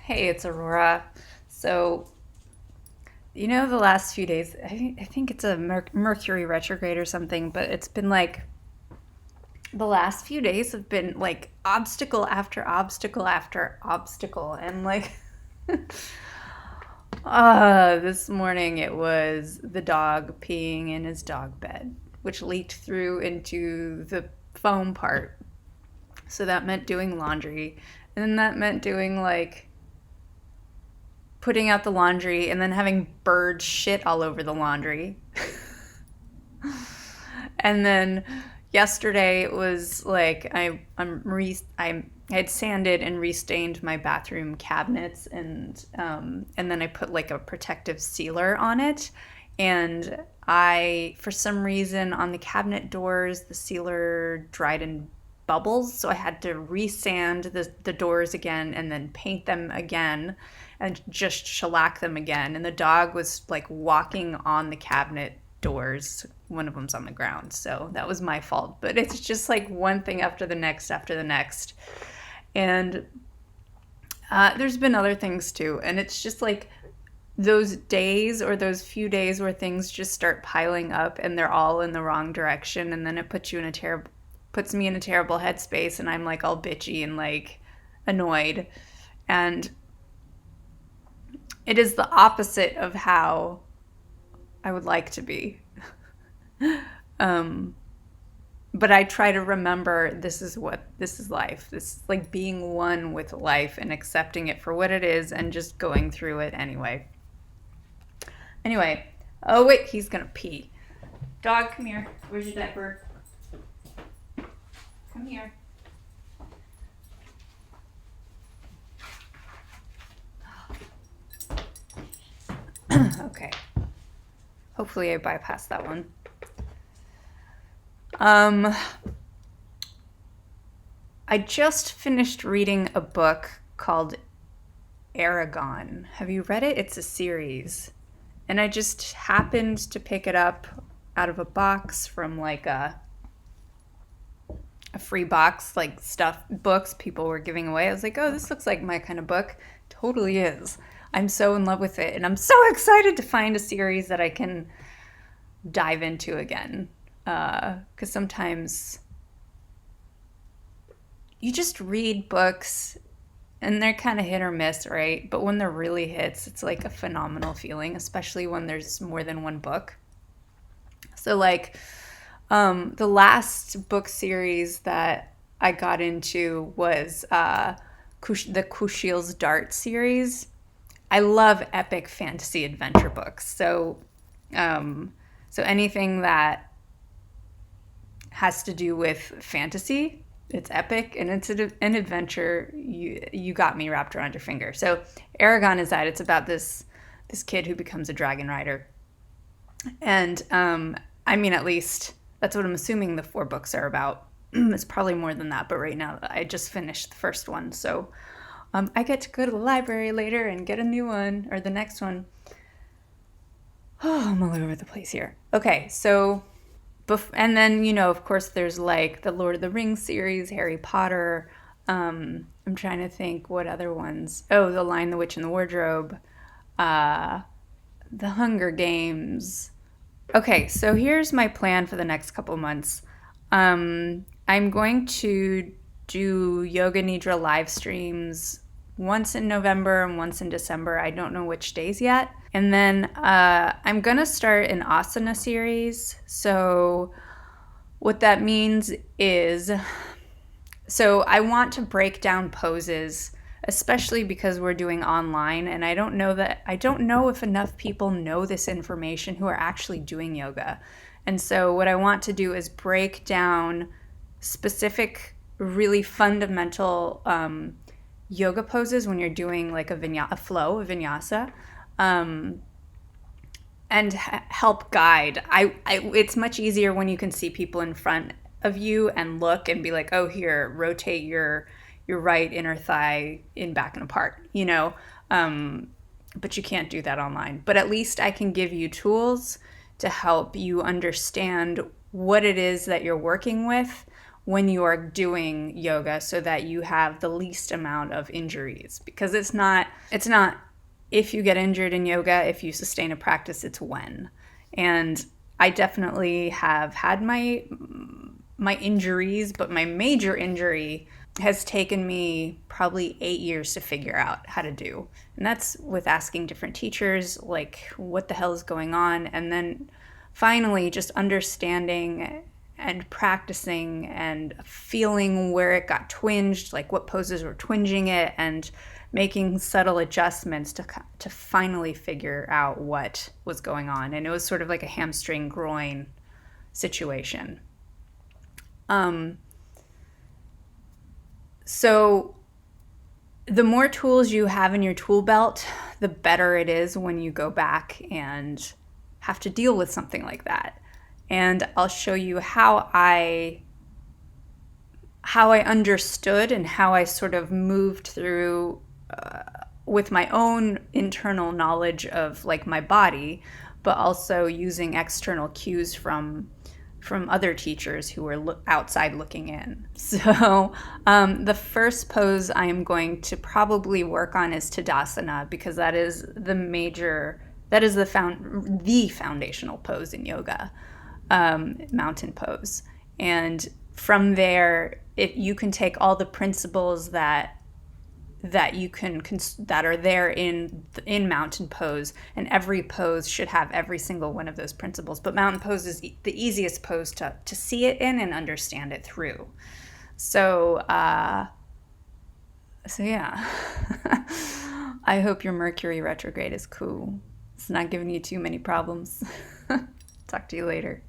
Hey, it's Aurora. So, the last few days, I think it's a Mercury retrograde or something, but it's been like the last few days have been like obstacle after obstacle after obstacle. And like, this morning it was the dog peeing in his dog bed, which leaked through into the foam part. So that meant doing laundry. And then that meant doing like putting out the laundry and then having bird shit all over the laundry. And then yesterday it was like I had sanded and restained my bathroom cabinets, and then I put like a protective sealer on it. And I, for some reason, on the cabinet doors, the sealer dried in bubbles, so I had to resand the doors again and then paint them again and just shellac them again. And the dog was like walking on the cabinet doors. One of them's on the ground, so that was my fault. But it's just like one thing after the next. And there's been other things too. And it's just like those days or those few days where things just start piling up and they're all in the wrong direction, and then it puts me in a terrible headspace, and I'm like all bitchy and like annoyed. And it is the opposite of how I would like to be. um, but I try to remember this is life. This is like being one with life and accepting it for what it is and just going through it anyway. Anyway, oh wait, he's gonna pee. Dog, come here. Where's your diaper? Come here. Okay. Hopefully I bypassed that one. Um, I just finished reading a book called Aragon. Have you read it? It's a series. And I just happened to pick it up out of a box from like a free box, like stuff, books people were giving away. I was like, oh, this looks like my kind of book. Totally is. I'm so in love with it. And I'm so excited to find a series that I can dive into again. Because sometimes you just read books and they're kind of hit or miss, right? But when they're really hits, it's like a phenomenal feeling, especially when there's more than one book. So, like, the last book series that I got into was the Kushil's Dart series. I love epic fantasy adventure books. So anything that has to do with fantasy, it's epic and it's an adventure. You got me wrapped around your finger. So Aragon is that. It's about this kid who becomes a dragon rider, and I mean, at least that's what I'm assuming the four books are about. It's probably more than that, but right now I just finished the first one, so I get to go to the library later and get a new one or the next one. Oh, I'm all over the place here. Okay, so and then of course, there's like the Lord of the Rings series, Harry Potter. I'm trying to think what other ones. Oh, The Lion, the Witch, and the Wardrobe. Uh, the Hunger Games. Okay, so here's my plan for the next couple months. I'm going to do Yoga Nidra live streams once in November and once in December. I don't know which days yet. And then I'm going to start an Asana series. So what that means is, so I want to break down poses, especially because we're doing online, and I don't know if enough people know this information who are actually doing yoga. And so what I want to do is break down specific, really fundamental yoga poses when you're doing like a flow, a vinyasa, um, and help guide. It's much easier when you can see people in front of you and look and be like, oh, here, rotate your right inner thigh in, back, and apart. But you can't do that online. But at least I can give you tools to help you understand what it is that you're working with, when you are doing yoga so that you have the least amount of injuries, because it's not if you get injured in yoga, if you sustain a practice, it's when. And I definitely have had my injuries, but my major injury has taken me probably 8 years to figure out how to do. And that's with asking different teachers, like, what the hell is going on? And then finally just understanding and practicing and feeling where it got twinged, like what poses were twinging it, and making subtle adjustments to finally figure out what was going on. And it was sort of like a hamstring groin situation. Um, so the more tools you have in your tool belt, the better it is when you go back and have to deal with something like that. And I'll show you how I understood and how I sort of moved through with my own internal knowledge of like my body, but also using external cues from other teachers who were outside looking in. So the first pose I am going to probably work on is Tadasana, because that is the foundational pose in yoga, mountain pose. And from there, you can take all the principles that that are there in mountain pose, and every pose should have every single one of those principles. But mountain pose is the easiest pose to see it in and understand it through. So yeah. I hope your Mercury retrograde is cool. It's not giving you too many problems. Talk to you later.